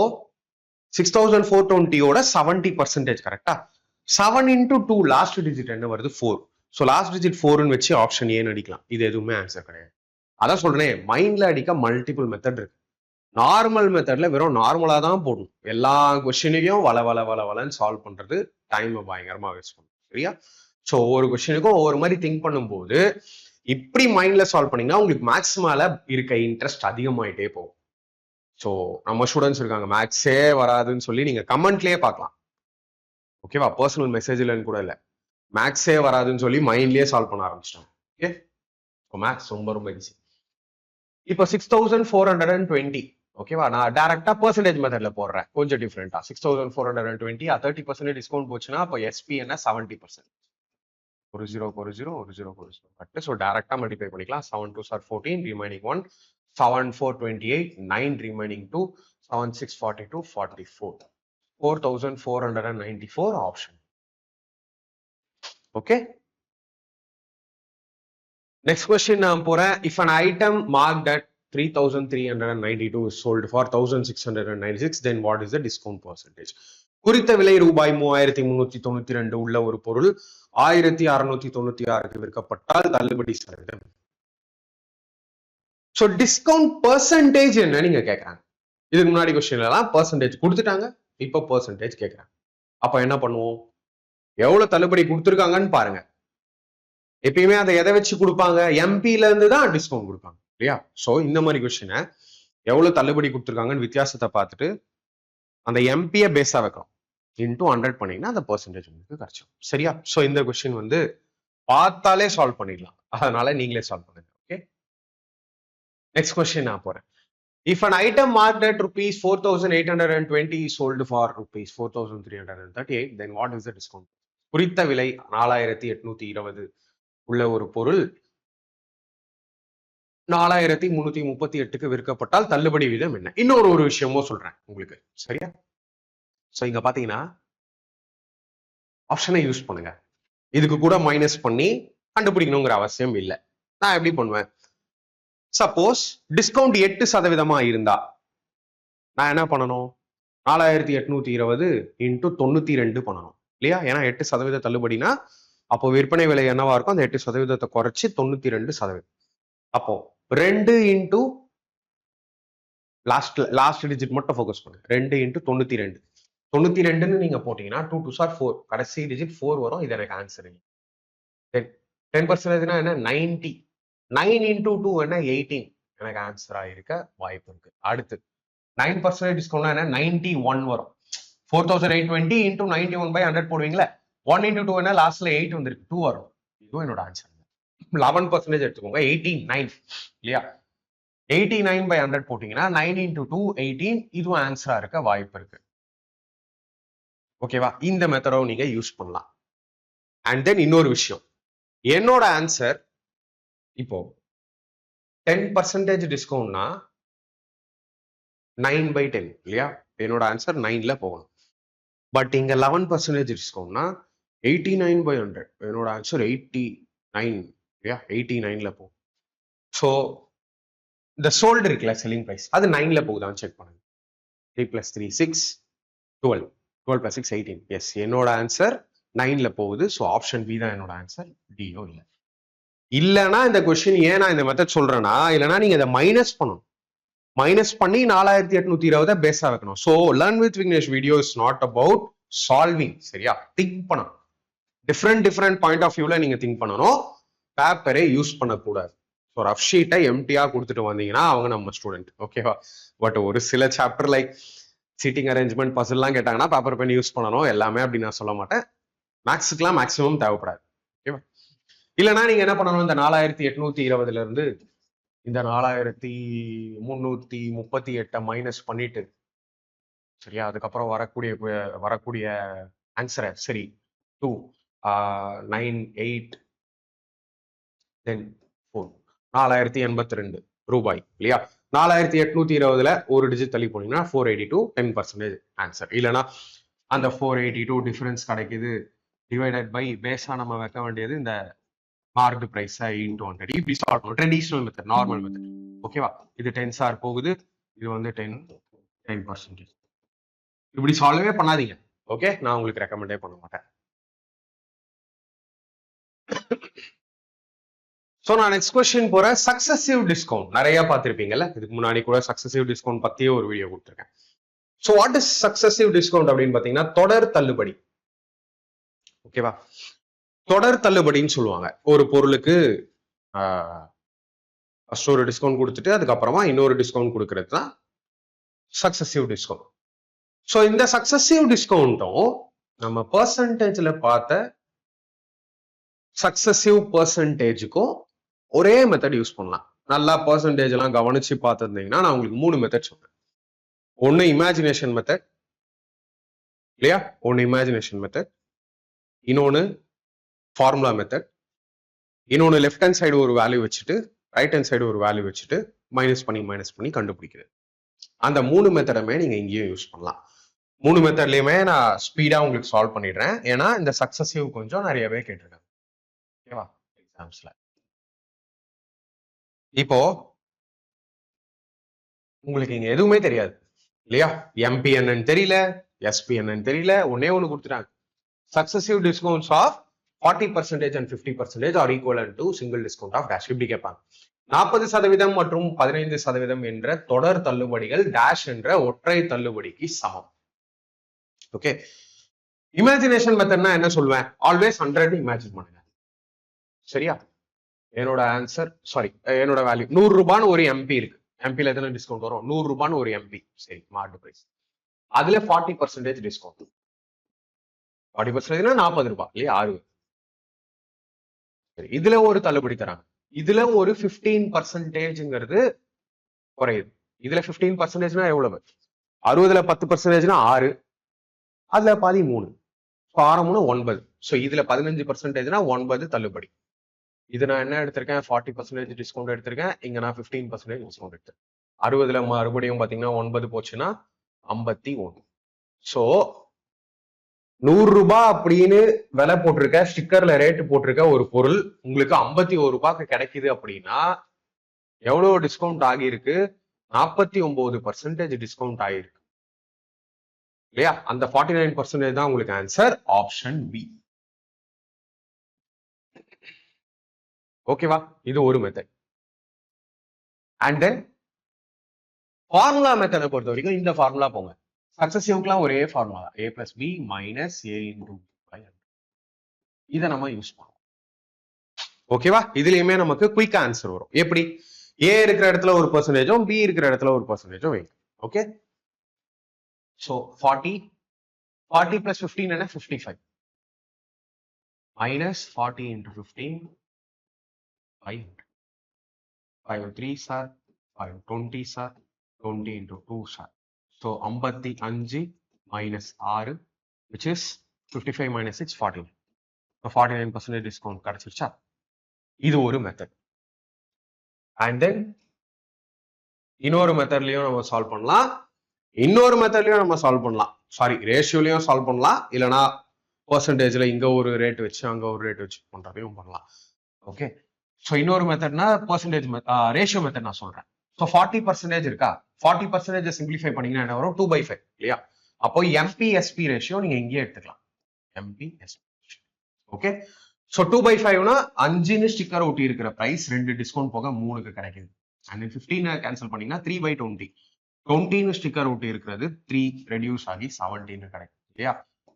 6,420யோட 70% கரெக்டா? 7 into 2 லாஸ்ட் டிஜிட் என்ன வருது? 4. ஸோ லாஸ்ட் டிஜிட் 4ன்னு வச்சு ஆப்ஷன் ஏன்னு அடிக்கலாம். இது எதுவுமே ஆன்சர் கிடையாது. அதான் சொல்றேன், மைண்ட்ல அடிக்க மல்டிபிள் மெத்தட் இருக்கு. நார்மல் மெத்தட்ல வெறும் நார்மலா தான் போடணும். எல்லா கொஸ்டினையும் வளன்னு சால்வ் பண்றது டைம் பயங்கரமா வேஸ்ட் பண்ணும். சரியா? ஸோ ஒவ்வொரு கொஸ்டினுக்கும் ஒவ்வொரு மாதிரி திங்க் பண்ணும்போது இப்படி மைண்ட்ல சால்வ் பண்ணீங்கன்னா உங்களுக்கு மேக்ஸ் மேல இருக்க இன்ட்ரெஸ்ட் அதிகமாயிட்டே போகும். ஸோ நம்ம ஸ்டூடெண்ட்ஸ் இருக்காங்க மேக்ஸே வராதுன்னு சொல்லி நீங்க கமெண்ட்லயே பார்க்கலாம். ஓகேவா? பர்சனல் மெசேஜ்லன்னு கூட இல்லை, மேக்ஸே வராதுன்னு சொல்லி மைண்ட்லயே சால்வ் பண்ண ஆரம்பிச்சிட்டாங்க. ஓகே, மேக்ஸ் ரொம்ப ரொம்ப ஈஸி. இப்போ 6420 ஓகேவா, நான் டைரக்டா பெர்சன்டேஜ் மெத்தட்ல போடுறேன், கொஞ்சம் டிஃப்ரெண்டா. 6420 30% டிஸ்கவுண்ட் போச்சுன்னா அப்போ எஸ்பி என்ன 70%. ஒரு ஜீரோக்கு ஒரு ஜீரோ, ஒரு ஜீரோக்கு ஒரு ஜீரோ கட்டு. ஸோ டைரக்டா மல்டிப்ளை பண்ணிக்கலாம். 7 2s are 14, remaining 1, 7 4 28, 9 remaining 2, 7 6 42, 44, 4494 option. Okay, next question நான் போறேன். If an item marked at 3392 is sold for 1696, then what is the discount percentage? குறித்த விலை ரூபாய் 3392 உள்ள ஒரு பொருள் 1696 விற்கப்பட்டால் தள்ளுபடி சதவீதம். சோ டிஸ்கவுண்ட் பெர்சன்டேஜ் என்ன நீங்க கேட்கறாங்க. இதுக்கு முன்னாடி கொஸ்டின்ல எல்லாம் பெர்சன்டேஜ் கொடுத்துட்டாங்க, இப்போ பெர்சன்டேஜ் கேட்கறாங்க. அப்ப என்ன பண்ணுவோம், எவ்வளவு தள்ளுபடி கொடுத்துருக்காங்கன்னு பாருங்க. எப்பயுமே அதை எதை வச்சு கொடுப்பாங்க, எம்பில இருந்து தான் டிஸ்கவுண்ட் கொடுப்பாங்க இல்லையா. சோ இந்த மாதிரி கொஸ்டினை எவ்வளவு தள்ளுபடி கொடுத்துருக்காங்கன்னு வித்தியாசத்தை பார்த்துட்டு அந்த எம்பியை பேஸா வைக்கிறோம், இன்டூ 100 பண்ணீங்கன்னா அந்த பெர்சன்டேஜ் உங்களுக்கு கிடைச்சிடும். சரியா. சோ இந்த கொஸ்டின் வந்து பார்த்தாலே சால்வ் பண்ணிடலாம், அதனால நீங்களே சால்வ் பண்ணுங்க. ஓகே, நெக்ஸ்ட் கொஸ்டின் நான் போறேன். If an item marked at rupees 4820 is sold for rupees 4338, then what is the discount? குறித்த விலை 4820 உள்ள ஒரு பொருள் 4338க்கு விற்கப்பட்டால் தள்ளுபடி வீதம் என்ன? இன்னொரு ஒரு விஷயமும் சொல்றேன் உங்களுக்கு. சரியா. சோ இங்க பாத்தீங்கன்னா ஆப்ஷனை யூஸ் பண்ணுங்க. இதுக்கு கூட மைனஸ் பண்ணி கண்டுபிடிக்கணுங்கிற அவசியம் இல்லை. நான் எப்படி பண்ணுவேன், சப்போஸ் டிஸ்கவுண்ட் 8% இருந்தா நான் என்ன பண்ணணும், 4820 இன்டூ 92 பண்ணணும் இல்லையா. ஏன்னா 8% தள்ளுபடினா அப்போ விற்பனை விலை என்னவா இருக்கும், அந்த 8% குறைச்சி 92%. அப்போ 2 இன்டூ லாஸ்ட் டிஜிட் மட்டும் ஃபோக்கஸ் பண்ணுங்க. 2 இன்டூ 92, 92ன்னு நீங்க போட்டீங்கன்னா 2 2s are 4, கடைசி டிஜிட் 4 வரும். இது எனக்கு ஆன்சர். 10% என்ன 90, 9 இன்டூ 2 என்ன 18, எனக்கு ஆன்சர் ஆயிருக்க வாய்ப்பு இருக்கு. அடுத்து 9% டிஸ்கவுண்ட் என்ன 91 வரும். 4820 இன்டூ 91/100 போடுவீங்களா, 1 இன்டூ 2 என்ன லாஸ்ட்ல 8 வந்திருக்கு, 2 வரும். இதுவும் என்னோட ஆன்சர். 11% எடுத்துக்கோங்க, 89 இல்லையா. 89/100 போட்டீங்கன்னா 9 இன்டூ 2 18, இதுவும் ஆன்சரா இருக்க வாய்ப்பு இருக்கு. ஓகேவா, இந்த மெத்தடை நீங்க யூஸ் பண்ணலாம். அண்ட் தென் இன்னொரு விஷயம், என்னோட ஆன்சர் இப்போ 10% டிஸ்கவுண்ட்னா 9/10 இல்லையா. என்னோட ஆன்சர் 9ல போகணும். பட் இங்க 11% டிஸ்கவுண்ட்னா 89/100, என்னோட ஆன்சர் 89 இல்லையா, 89ல போகும். ஸோ இந்த சோல்டு இருக்குல்ல செல்லிங் பிரைஸ், அது 9ல போகுதான்னு செக் பண்ணுங்க. 3 + 3 6, 12, 12 + 6 18. எஸ், என்னோட ஆன்சர் 9ல போகுது. ஸோ ஆப்ஷன் பி தான் என்னோட ஆன்சர், டியோ இல்லை. இல்லைன்னா இந்த கொஸ்டின் ஏன் நான் இந்த மெத்தட் சொல்றேன்னா, இல்லைன்னா நீங்க இதை மைனஸ் பண்ணணும். மைனஸ் பண்ணி 4820 பேஸா வைக்கணும். So learn with Vignesh video is not about solving. சரியா, திங்க் பண்ணணும். டிஃப்ரெண்ட் பாயிண்ட் ஆஃப் வியூல நீங்க திங்க் பண்ணணும். பேப்பரை யூஸ் பண்ணக்கூடாது. ஸோ ரஃப் ஷீட்டை எம்டியா கொடுத்துட்டு வந்தீங்கன்னா அவங்க நம்ம ஸ்டூடெண்ட். ஓகேவா. பட் ஒரு சில சாப்டர் லைக் சீட்டிங் அரேஞ்ச்மெண்ட், பசில்லாம் கேட்டாங்கன்னா பேப்பர் பென் யூஸ் பண்ணணும். எல்லாமே அப்படி நான் சொல்ல மாட்டேன். மேக்ஸுக்கெல்லாம் மேக்ஸிமம் தேவைப்படாது. ஓகேவா. இல்லைன்னா நீங்க என்ன பண்ணணும், இந்த 4820ல இருந்து இந்த 4338 மைனஸ் பண்ணிட்டு, சரியா, அதுக்கப்புறம் வரக்கூடிய ஆன்சரை சரி 2 9 8 then 4 4082 ரூபாய் இல்லையா. 4820ல ஒரு டிஜிட் தள்ளி போனீங்கன்னா 482, 10% ஆன்சர். இல்லைன்னா அந்த 482 டிஃபரன்ஸ் கிடைக்குது, டிவைடட் பை பேஸா நம்ம வைக்க வேண்டியது இந்த மார்க்டு பிரைஸ் இன்டூ 100. இப்படி சால்வ் பண்ணுவோம். Traditional method, normal method. ஓகேவா. இது 10 போகுது, இது வந்து 10%. இப்படி சால்வே பண்ணாதீங்க. ஓகே, நான் உங்களுக்கு ரெக்கமெண்டே பண்ண மாட்டேன். ஸோ நான் நெக்ஸ்ட் கொஸ்டின் போறேன். சக்சசிவ் டிஸ்கவுண்ட் நிறைய பார்த்திருப்பீங்கல்ல, இதுக்கு முன்னாடி கூட சக்சசிவ் டிஸ்கவுண்ட் பத்தியே ஒரு வீடியோ கொடுத்துருக்கேன். So what is successive discount அப்படின்னு பாத்தீங்கன்னா தொடர் தள்ளுபடி. ஓகேவா. தொடர் தள்ளுபடின்னு சொல்லுவாங்க. ஒரு பொருளுக்கு ஃபர்ஸ்ட் ஒரு டிஸ்கவுண்ட் கொடுத்துட்டு அதுக்கப்புறமா இன்னொரு டிஸ்கவுண்ட் கொடுக்கறது தான் சக்சசிவ் டிஸ்கவுண்ட். ஸோ இந்த சக்சசிவ் டிஸ்கவுண்ட்டும் நம்ம பெர்சன்டேஜ்ல பார்த்த சக்சசிவ் பெர்சன்டேஜுக்கும் ஒரே மெத்தட் யூஸ் பண்ணலாம். நல்லா பர்சன்டேஜ் எல்லாம் கவனிச்சு பார்த்துருந்தீங்கன்னா நான் உங்களுக்கு 3 மெத்தட் சொல்றேன். ஒன்னு இமேஜினேஷன் மெத்தட் இல்லையா, ஒன்னு இமேஜினேஷன் மெத்தட், இன்னொன்னு ஃபார்முலா மெத்தட், இன்னொன்னு லெஃப்ட் ஹேண்ட் சைடு ஒரு வேல்யூ வச்சுட்டு ரைட் ஹேண்ட் சைடு ஒரு வேல்யூ வச்சுட்டு மைனஸ் பண்ணி கண்டுபிடிக்கிறது. அந்த 3 மெத்தடுமே நீங்க இங்கேயும் யூஸ் பண்ணலாம். 3 மெத்தட்லயுமே நான் ஸ்பீடா உங்களுக்கு சால்வ் பண்ணிடுறேன். ஏன்னா இந்த சக்சஸிவ் கொஞ்சம் நிறையவே கேட்டிருக்கேன். ஓகேவா எக்ஸாம்ஸ்ல. இப்போ உங்களுக்கு இங்க எதுவுமே தெரியாது இல்லையா, எம்பி என்னன்னு தெரியல, எஸ்பி என்னன்னு தெரியல, ஒன்னே ஒண்ணு கொடுத்துட்டாங்க. Successive discounts of 40% and 50% are equivalent to single discount of dash. இப்படி கேட்பாங்க. 40% மற்றும் 15% என்ற தொடர் தள்ளுபடிகள் டேஷ் என்ற ஒற்றை தள்ளுபடிக்கு சமம். ஓகே, இமேஜினேஷன் மெத்தட்னா என்ன சொல்லுவேன், ஆல்வேஸ் 100 இமேஜின் பண்ணுங்க. சரியா, என்னோட ஆன்சர் என்னோட வேல்யூ 100 ரூபான்னு ஒரு எம்பி இருக்கு. எம்பில எத்தனை டிஸ்கவுண்ட் வரும், 100 ரூபான்னு ஒரு எம்பி. சரி, மார்ட் பிரைஸ், அதுல 40% டிஸ்கவுண்ட். 40% 40 ரூபாய் இல்லையா, 6. சரி, இதுல ஒரு தள்ளுபடி தராங்க, இதுல ஒரு 15%ங்கிறது குறையுது. இதுல 15%னா எவ்வளவு, 60ல 10%னா 6, அதுல பாதி 3, 6 3 9. சோ இதுல 15%னா 9 தள்ளுபடி. இது நான் என்ன எடுத்திருக்கேன், 40% டிஸ்கவுண்ட் எடுத்திருக்கேன். இங்க நான் 15% டிஸ்கவுண்ட் எடுத்தேன். 60ல மறுபடியும் பாத்தீங்கன்னா 9 போச்சுன்னா 51. சோ 100 ரூபாய் அப்படின்னு விலை போட்டிருக்க, ஸ்டிக்கர்ல ரேட் போட்டிருக்க ஒரு பொருள் உங்களுக்கு 51 ரூபாய்க்கு கிடைக்குது அப்படின்னா எவ்வளவு டிஸ்கவுண்ட் ஆகியிருக்கு, 49% டிஸ்கவுண்ட் ஆகிருக்கு இல்லையா. அந்த 49% தான் உங்களுக்கு ஆன்சர், ஆப்ஷன் பி. ஓகேவா, இது ஒரு மெத்தட். அண்ட் தென் ஃபார்முலா மெத்தடை பொறுத்த வரைக்கும் இந்த ஃபார்முலா போங்க. சக்சஸிவ்க்குலாம் ஒரே formula, a plus b minus a into b. இதை நம்ம யூஸ் பண்ணுவோம். ஓகேவா, இதுலயுமே நமக்கு குயிக் ஆன்சர் வரும். எப்படி, a இருக்கிற இடத்துல ஒரு பர்சன்டேஜும் b இருக்கிற இடத்துல ஒரு பர்சன்டேஜும் வைங்க. ஓகே, சோ 40 plus 15 என்ன, 55 minus 40 into 15, 500. 5 3 sir, 5 20 sir, 20 into 2 sir. So 55 minus 6, which is 55 minus 6, 49. So 49% discount கிடைச்சிருச்சா. இது ஒரு மெத்தட். அண்ட் தென் இன்னொரு மெத்தட்லயும் நம்ம சால்வ் பண்ணலாம், இன்னொரு மெத்தட்லயும் நம்ம சால்வ் பண்ணலாம். சாரி, ரேஷியோலயும் சால்வ் பண்ணலாம், இல்லைன்னா பர்சன்டேஜ்ல இங்க ஒரு ரேட் வச்சு அங்க ஒரு ரேட் வச்சு பண்றதையும் பண்ணலாம். ஓகே, ஸோ இன்னொரு மெத்தட்னா பர்சன்டேஜ் ரேஷியோ மெத்தட் நான் சொல்றேன். ஸோ 40% இருக்கா, 40% சிம்பிளிஃபை பண்ணீங்கன்னா என்ன வரும், 2/5 இல்லையா. அப்போ எம்பி-எஸ்பி ரேஷியோ நீங்க இங்கே எடுத்துக்கலாம், எம்பி-எஸ்பி. ஓகே, ஸோ 2/5னா 5ன்னு ஸ்டிக்கர் ஒட்டி இருக்கிற பிரைஸ் 2 டிஸ்கவுண்ட் போக 3க்கு கிடைக்குது. அண்ட் 15 கேன்சல் பண்ணீங்கன்னா 3/20. 20ன்னு ஸ்டிக்கர் ஒட்டி இருக்கிறது 3 ரெடியூஸ் ஆகி 17 கிடைக்கும் இல்லையா.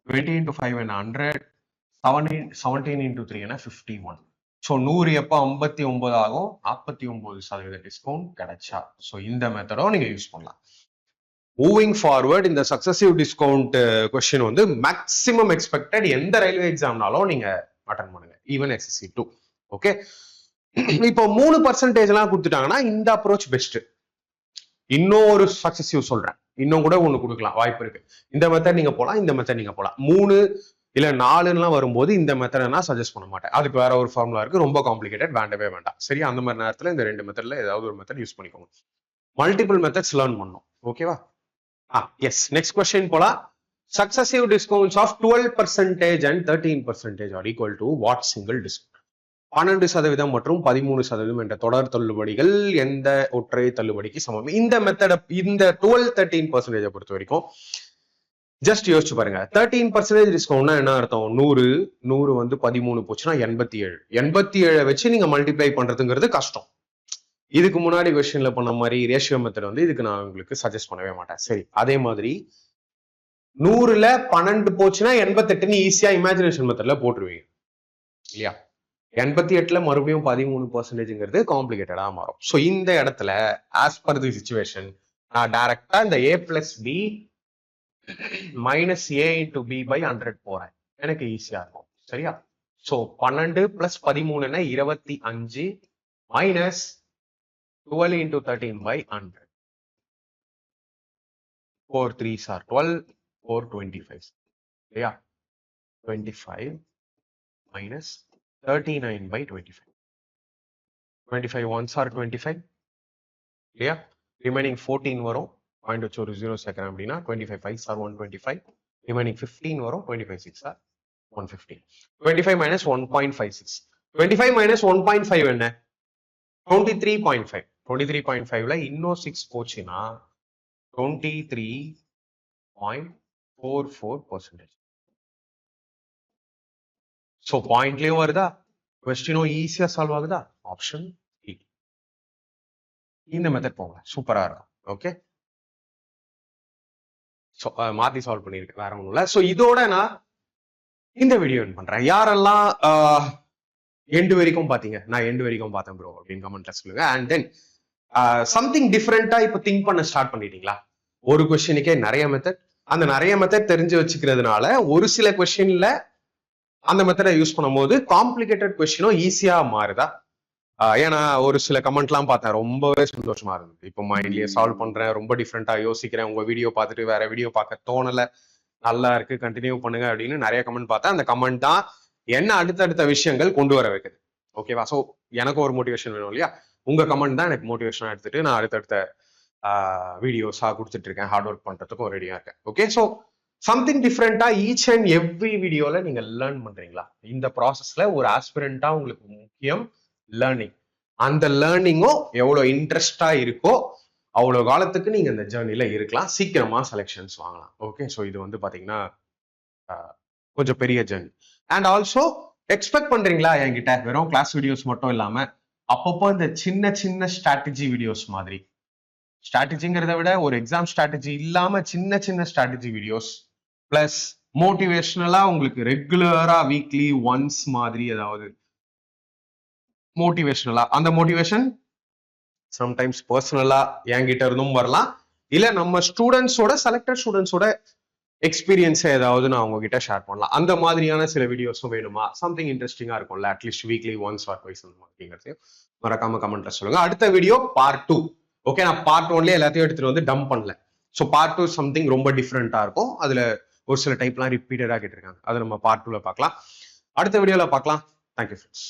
20 into 5 என்ன 100, 17 into 3 என்ன 51. ஸோ 100 எப்போ 59 ஆகும், 49% டிஸ்கவுண்ட் கிடைச்சா. ஸோ இந்த மெத்தடும் நீங்க யூஸ் பண்ணலாம். மூவிங் ஃபார்வர்ட், இந்த சக்சஸிவ் டிஸ்கவுண்ட் கொஸ்டின் வந்து மேக்ஸிமம் எக்ஸ்பெக்டட் எந்த ரயில்வே எக்ஸாம்னாலும் நீங்க அட்டன் பண்ணுங்க, ஈவன் SSC 2. ஓகே, இப்போ 3% எல்லாம் கொடுத்துட்டாங்கன்னா இந்த அப்ரோச் பெஸ்ட். இன்னும் ஒரு சக்சஸிவ் சொல்றேன், இன்னும் கூட ஒண்ணு கொடுக்கலாம், வாய்ப்பு இருக்கு. இந்த மெத்தட் நீங்க போலாம், இந்த மெத்தட் நீங்க போலாம். 3 இல்ல 4 வரும்போது இந்த மெத்தடை நான் சஜஸ்ட் பண்ண மாட்டேன். அதுக்கு வேற ஒரு ஃபார்முலா இருக்கு, ரொம்ப காம்ப்ளிகேட்டட், வேண்டவே வேண்டாம். சரியா, அந்த மாதிரி நேரத்துல இந்த 2 மெத்தட்ல ஏதாவது ஒரு மெத்தட் யூஸ் பண்ணிக்கோங்க. மல்டிபிள் மெத்தட்ஸ் லேர்ன் பண்ணணும். ஓகேவா, எஸ். நெக்ஸ்ட் கொஸ்டின் போலாம். Successive discounts of 12% and 13% are equal to what single discount? 12% மற்றும் 13% என்ற தொடர் தள்ளுபடிகள் எந்த ஒற்றை தள்ளுபடிக்கு சமம்? இந்த மெத்தட, இந்த 12-13% பொறுத்த வரைக்கும் ஜஸ்ட் யோசிச்சு பாருங்க. 13% டிஸ்கவுண்ட்னா என்ன அர்த்தம், 100 வந்து 13 போச்சுன்னா 87. 87 வச்சு நீங்க மல்டிப்ளை பண்றதுங்கிறது கஷ்டம். இதுக்கு முன்னாடி கொஸ்டின்ல பண்ண மாதிரி ரேஷியோ மெத்தட் வந்து இதுக்கு நான் உங்களுக்கு சஜஸ்ட் பண்ணவே மாட்டேன். சரி, அதே மாதிரி 100ல 12 போச்சுன்னா 88ன்னு ஈஸியா இமேஜினேஷன் மெத்தட்ல போட்டுருவீங்க இல்லையா. 88ல மறுபடியும் 13%ங்கிறது காம்ப்ளிகேட்டடா மாறும். ஸோ இந்த இடத்துல ஆஸ் பர் தி சிச்சுவேஷன் நான் டைரக்டா இந்த a plus b minus a into b by 100 போறேன், எனக்கு ஈஸியா இருக்கும். சரியா, so 12 plus 13 25 minus 12 into 13 by 100. 4 3s are 12, 4 25. Yeah, 25 minus 39 by 25. 25 ones are 25. Yeah, remaining 14 வரும். பாயிண்ட் வச்சு ஒரு 0 சேர்க்கிறேன் அப்படின்னா 25 5s are 125. Remaining 15 வரும். 25 6 are 115. 25 minus 1.56. 25 minus 1.5 என்ன? 23.5. 23.5ல இன்னும் 6 போச்சுன்னா 23.44%. ஸோ பாயிண்ட்லயும் வருதா, கொஸ்டினும் ஈஸியா சால்வ் ஆகுதா? Option E. இந்த மெத்தட் போங்க, சூப்பரா இருக்கும். ஓகே, மாத்தி சால்வ் பண்ணிருக்கேன், வேற ஒண்ணும் இல்ல. ஸோ இதோட நான் இந்த வீடியோ பண்றேன். யாரெல்லாம் எண்டு வரைக்கும் பாத்தீங்க, நான் எண்டு வரைக்கும் பார்த்தேன் ப்ரோ அப்படின்னு கமெண்ட்ல சொல்லுங்க. அண்ட் தென் சம்திங் டிஃப்ரெண்டா இப்ப திங்க் பண்ண ஸ்டார்ட் பண்ணிட்டீங்களா? ஒரு கொஸ்டினுக்கே நிறைய மெத்தட், அந்த நிறைய மெத்தட் தெரிஞ்சு வச்சுக்கிறதுனால ஒரு சில கொஸ்டின்ல அந்த மெத்தடை யூஸ் பண்ணும்போது காம்ப்ளிகேட்டட் கொஸ்டினும் ஈஸியா மாறுதா? ஏன்னா ஒரு சில கமெண்ட்லாம் பார்த்தேன், ரொம்பவே சந்தோஷமா இருந்தது. இப்போ மைண்ட்லயே சால்வ் பண்றேன், ரொம்ப டிஃப்ரெண்டா யோசிக்கிறேன், உங்க வீடியோ பார்த்துட்டு வேற வீடியோ பார்க்க தோணல, நல்லா இருக்கு, கண்டினியூ பண்ணுங்க அப்படின்னு நிறைய கமெண்ட் பார்த்தேன். அந்த கமெண்ட் தான் என்ன அடுத்தடுத்த விஷயங்கள் கொண்டு வர வைக்குது. ஓகேவா? ஸோ எனக்கு ஒரு மோட்டிவேஷன் வேணும் இல்லையா? உங்க கமெண்ட் தான் எனக்கு மோட்டிவேஷனா எடுத்துட்டு நான் அடுத்தடுத்த வீடியோஸா கொடுத்துட்டு இருக்கேன், ஹார்ட் ஒர்க் பண்றதுக்கும் ரெடியா இருக்கேன். ஓகே, ஸோ சம்திங் டிஃப்ரெண்டா ஈச் அண்ட் எவ்ரி வீடியோல நீங்க லேர்ன் பண்றீங்களா? இந்த ப்ராசஸ்ல ஒரு ஆஸ்பிரண்டா உங்களுக்கு முக்கியம் லேர்னிங். அந்த லேர்னிங்கும் எவ்வளவு இன்ட்ரெஸ்டா இருக்கோ அவ்வளவு காலத்துக்கு நீங்க இந்த ஜேர்னில இருக்கலாம், சீக்கிரமா செலெக்ஷன்ஸ் வாங்கலாம். ஓகே, ஸோ இது வந்து பாத்தீங்கன்னா கொஞ்சம் பெரிய ஜேர்னி. அண்ட் ஆல்சோ எக்ஸ்பெக்ட் பண்றீங்களா என்கிட்ட வெறும் கிளாஸ் வீடியோஸ் மட்டும் இல்லாம அப்பப்போ இந்த சின்ன சின்ன ஸ்ட்ராட்டஜி வீடியோஸ் மாதிரி, ஸ்ட்ராட்டஜிங்கிறத விட ஒரு எக்ஸாம் ஸ்ட்ராட்டஜி இல்லாம சின்ன சின்ன ஸ்ட்ராட்டஜி வீடியோஸ் பிளஸ் மோட்டிவேஷனலா உங்களுக்கு ரெகுலரா வீக்லி ஒன்ஸ் மாதிரி ஏதாவது மோட்டிவேஷனலா, அந்த மோட்டிவேஷன் சம்டைம்ஸ் பர்சனலா என்கிட்ட இருந்தும் வரலாம், இல்ல நம்ம ஸ்டூடெண்ட்ஸோட செலக்டட் ஸ்டூடெண்ட்ஸோட எக்ஸ்பீரியன்ஸ் ஏதாவது நான் உங்ககிட்ட ஷேர் பண்ணலாம். அந்த மாதிரியான சில வீடியோஸும் வேணுமா? சம்திங் இன்ட்ரெஸ்டிங்கா இருக்கும்ல, at least weekly once R twice அப்படிங்கிறதையும் மறக்காம கமெண்ட்ல சொல்லுங்க. அடுத்த வீடியோ பார்ட் 2. ஓகே, நான் பார்ட் 1லயே எல்லாத்தையும் எடுத்துட்டு வந்து டம்ப் பண்ணல. ஸோ பார்ட் 2 சம்திங் ரொம்ப டிஃப்ரெண்டா இருக்கும். அதுல ஒரு சில டைப்லாம் ரிப்பீட்டடா கேட்டிருக்காங்க, அதை நம்ம பார்ட் 2ல பார்க்கலாம். அடுத்த வீடியோல பார்க்கலாம். Thank you friends.